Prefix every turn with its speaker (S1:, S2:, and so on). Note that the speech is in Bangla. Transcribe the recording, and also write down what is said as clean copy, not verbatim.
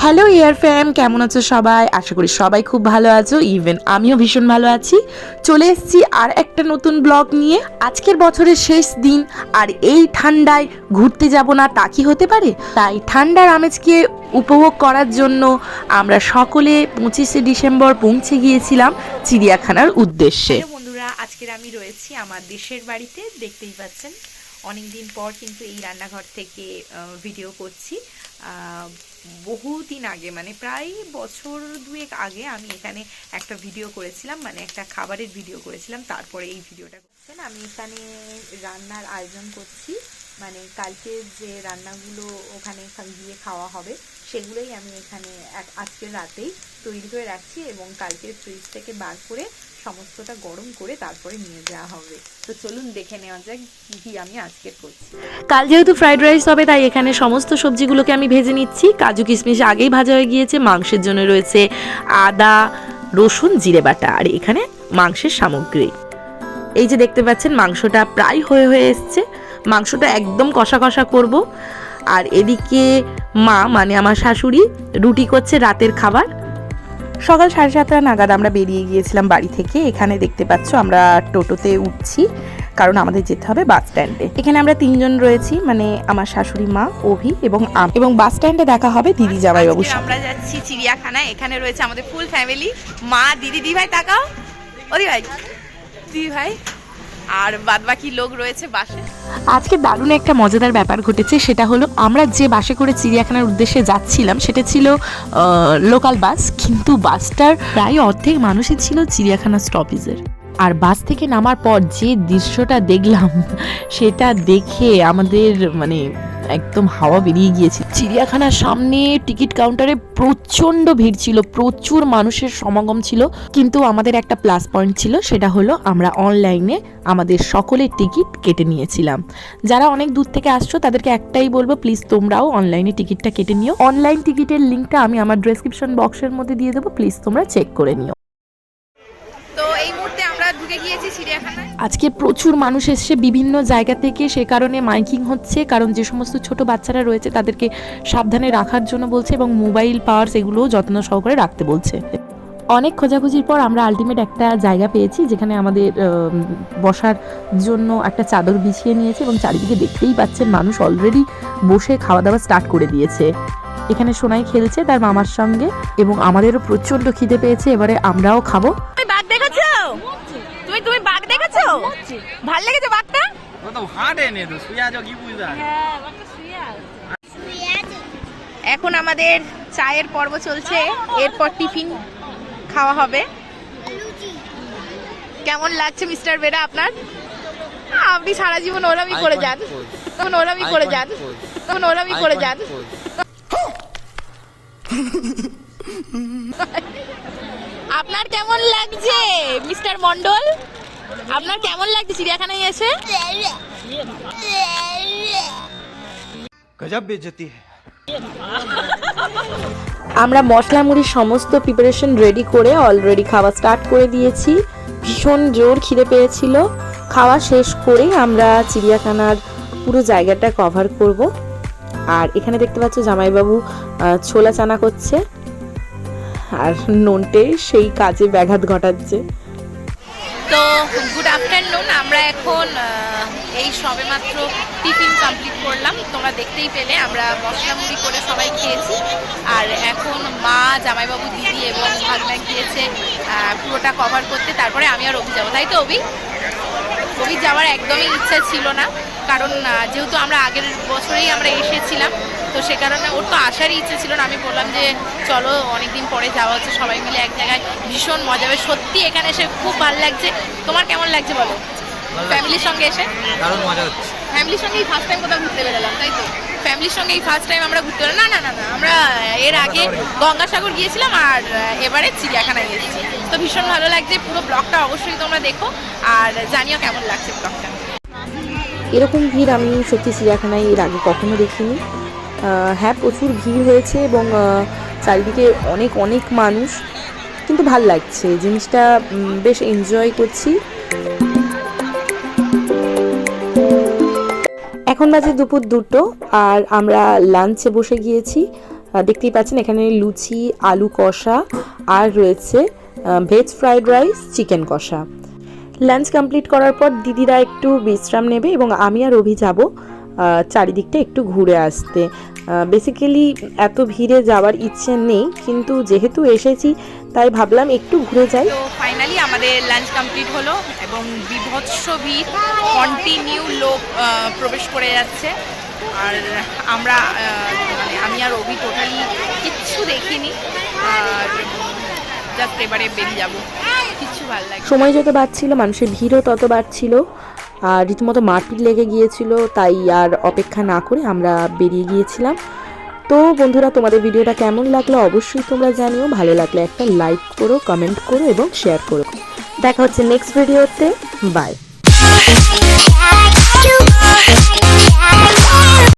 S1: হ্যালো ইয়ার ফ্যাম, কেমন আছো সবাই? আশা করি সবাই খুব ভালো আছো। ইভেন আমিও ভীষণ ভালো আছি। চলে এসেছি আর একটা নতুন ব্লগ নিয়ে। আজকের বছরের শেষ দিন আর এই ঠান্ডায় ঘুরতে যাব না তা কি হতে পারে? তাই ঠান্ডার আমেজকে উপভোগ করার জন্য আমরা সকলে 25শে ডিসেম্বর পৌঁছে গিয়েছিলাম চিড়িয়াখানার উদ্দেশ্যে। বন্ধুরা, আজকের আমি রয়েছি আমার দেশের বাড়িতে। দেখতেই পাচ্ছেন অনেকদিন পর কিন্তু এই রান্নাঘর থেকে ভিডিও করছি। বহুদিন আগে, মানে প্রায় বছর দুয়েক আগে আমি এখানে একটা ভিডিও করেছিলাম, মানে একটা খাবারের ভিডিও করেছিলাম। তারপরে এই ভিডিওটা করছেন, আমি এখানে রান্নার আয়োজন করছি। মানে কালকে যে রান্নাগুলো ওখানে গিয়ে খাওয়া হবে সেগুলোই আমি এখানে আজকের রাতেই তৈরি করে রাখছি এবং কালকে ফ্রিজ থেকে বার করে সমস্তটা গরম করে তারপরে নিয়ে যাওয়া হবে। তো চলুন দেখে নেওয়া যাক কি আমি আজকে করছি। কাল যেহেতু ফ্রাইড রাইস হবে তাই এখানে সমস্ত সবজিগুলোকে আমি ভেজে নিচ্ছি। কাজু কিশমিশ আগেই ভাজা হয়ে গিয়েছে। মাংসের জন্য রয়েছে আদা, রসুন, জিরে বাটা আর এখানে মাংসের সামগ্রী। এই যে দেখতে পাচ্ছেন মাংসটা প্রায় হয়ে এসছে। মাংসটা একদম কষা কষা করব। আর এদিকে মা, মানে আমার শাশুড়ি, রুটি করছে রাতের খাবার। সকাল 7:30 নাগাদ আমরা বেরিয়ে গিয়েছিলাম বাড়ি থেকে। এখানে দেখতে পাচ্ছ আমরা টোটোতে উঠছি, কারণ আমাদের যেতে হবে বাস স্ট্যান্ডে। এখানে আমরা 3 জন রয়েছি, মানে আমার শাশুড়ি মা, অভি এবং বাস স্ট্যান্ডে দেখা হবে দিদি জামাইবাবুর সাথে। আমরা যাচ্ছি চিড়িয়াখানায়। এখানে রয়েছে আমাদের ফুল ফ্যামিলি, মা, দিদি ভাই, তাকাও ওদি ভাই, দিদি ভাই আর বাদবাকি লোক রয়েছে বাসে। আজকে দারুণ একটা মজাদার ব্যাপার ঘটেছে, সেটা হলো আমরা যে বাসে করে চিড়িয়াখানার উদ্দেশ্যে যাচ্ছিলাম সেটা ছিল লোকাল বাস, কিন্তু বাসটার প্রায় অর্ধেক মানুষই ছিল চিড়িয়াখানা স্টপেজের। আর বাস থেকে নামার পর যে দৃশ্যটা দেখলাম সেটা দেখে আমাদের মানে একদম হাওয়া বেরিয়ে গিয়েছে। চিড়িয়াখানার সামনে টিকিট কাউন্টারে প্রচণ্ড ভিড় ছিল, প্রচুর মানুষের সমাগম ছিল। কিন্তু আমাদের একটা প্লাস পয়েন্ট ছিল, সেটা হলো আমরা অনলাইনে আমাদের সকলের টিকিট কেটে নিয়েছিলাম। যারা অনেক দূর থেকে আসছো তাদেরকে একটাই বলবো, প্লিজ তোমরাও অনলাইনে টিকিটটা কেটে নিও। অনলাইন টিকিটের লিঙ্কটা আমি আমার ডেসক্রিপশন বক্সের মধ্যে দিয়ে দেবো, প্লিজ তোমরা চেক করে নিও। তো এই মুহূর্তে আমরা ঢুকে গিয়েছি চিড়িয়াখানায়। আজকে প্রচুর মানুষ এসছে বিভিন্ন জায়গা থেকে, সে কারণে মাইকিং হচ্ছে, কারণ যে সমস্ত ছোট বাচ্চারা রয়েছে তাদেরকে সাবধানে রাখার জন্য বলছে এবং মোবাইল পাওয়ার্স এগুলোও যত্ন সহকারে রাখতে বলছে। অনেক খোঁজাখুঁজির পর আমরা আলটিমেট একটা জায়গা পেয়েছি যেখানে আমাদের বসার জন্য একটা চাদর বিছিয়ে নিয়েছে এবং চারিদিকে দেখতেই পাচ্ছেন মানুষ অলরেডি বসে খাওয়া দাওয়া স্টার্ট করে দিয়েছে। এখানে সোনাই খেলছে তার মামার সঙ্গে এবং আমাদেরও প্রচন্ড খিদে পেয়েছে, এবারে আমরাও খাবো। তুমি বাঘ দেখেছো? তুমি বাঘ দেখেছো? ভালো লেগেছে বাঘটা? এখন আমাদের চায়ের পর্ব চলছে, এরপর টিফিন খাওয়া হবে। কেমন লাগছে মিস্টার বেরা আপনার? আপনি সারা জীবন ওরামি করে যান, তখন ওরামি করে যান, তখন ওরামি করে যান। আপনার কেমন লাগছে মিস্টার মন্ডল? আপনার কেমন লাগছে চিড়িয়াখানায় এসে? গজব বেইজ্জতি। আমরা মশলা মুড়ির সমস্ত প্রিপারেশন রেডি করে অলরেডি খাওয়া স্টার্ট করে দিয়েছি। ভীষণ জোর খিদে পেয়েছিল। খাওয়া শেষ করেই আমরা চিড়িয়াখানার পুরো জায়গাটা কভার করব। আর এখানে দেখতে পাচ্ছ জামাইবাবু ছোলা চানা করছে আর নন্টে সেই কাজে ব্যাঘাত ঘটাচ্ছে। তো গুড আফটারনুন, আমরা এখন এই সবে মাত্র টিফিন কমপ্লিট করলাম। তোমরা দেখতেই পেলে আমরা মশলা মুড়ি করে সবাই খেয়েছি। আর এখন মা, জামাইবাবু, দিদি এবং ভাগনা গিয়েছে পুরোটা কভার করতে। তারপরে আমি আর অভি যাবো, তাই তো অভি? অভি যাওয়ার একদমই ইচ্ছা ছিল না, কারণ যেহেতু আমরা আগের বছরেই আমরা এসেছিলাম, তো সে কারণে ওর তো আসারই ইচ্ছে ছিল না। আমি বললাম যে চলো, অনেকদিন পরে যাওয়া হচ্ছে, সবাই মিলে এক জায়গায় ভীষণ মজা হবে। সত্যি এখানে এসে খুব ভালো লাগছে। তোমার কেমন লাগছে বলো? ফ্যামিলির সঙ্গে এসে দারুণ মজা হচ্ছে। ফ্যামিলির সঙ্গে এই ফার্স্ট টাইম কোথাও ঘুরতে বেরোলাম, তাই তো? ফ্যামিলির সঙ্গে এই ফার্স্ট টাইম আমরা ঘুরতে বেরোলাম। না, আমরা এর আগে গঙ্গাসাগর গিয়েছিলাম আর এবারে চিড়িয়াখানায় গিয়েছি। তো ভীষণ ভালো লাগছে। পুরো ব্লগটা অবশ্যই তোমরা দেখো আর জানিও কেমন লাগছে ব্লগটা। এরকম ভিড় আমি সত্যি চিড়িয়াখানায় এর আগে কখনো দেখিনি। হ্যাঁ, প্রচুর ভিড় হয়েছে এবং চারিদিকে অনেক মানুষ, কিন্তু ভাল লাগছে জিনিসটা, বেশ এনজয় করছি। এখন বাজে দুপুর 2টো আর আমরা লাঞ্চে বসে গিয়েছি।
S2: দেখতেই পাচ্ছেন এখানে লুচি, আলু কষা আর রয়েছে ভেজ ফ্রাইড রাইস, চিকেন কষা। লাঞ্চ কমপ্লিট করার পর দিদিরা একটু বিশ্রাম নেবে এবং আমি আর অভি যাব চারিদিকটা একটু ঘুরে আসতে। বেসিক্যালি এত ভিড়ে যাওয়ার ইচ্ছে নেই, কিন্তু যেহেতু এসেছি তাই ভাবলাম একটু ঘুরে যাই।
S1: তো ফাইনালি আমাদের লাঞ্চ কমপ্লিট হলো এবং বিভৎস ভিড়, কন্টিনিউ লোক প্রবেশ করে যাচ্ছে। আর আমরা মানে আমি আর অভি টোটালি কিচ্ছু দেখিনি, আর জাস্ট এবারে বেরিয়ে যাবো, কিচ্ছু ভালো লাগে।
S2: সময় যত বাড়ছিল মানুষের ভিড়ও তত বাড়ছিল, আর রীতিমতো মারপিট লেগে গিয়েছিল, তাই আর অপেক্ষা না করে আমরা বেরিয়ে গিয়েছিলাম। তো বন্ধুরা, তোমাদের ভিডিওটা কেমন লাগলো অবশ্যই তোমরা জানিও। ভালো লাগলে একটা লাইক করো, কমেন্ট করো এবং শেয়ার করো। দেখা হচ্ছে নেক্সট ভিডিওতে। বাই।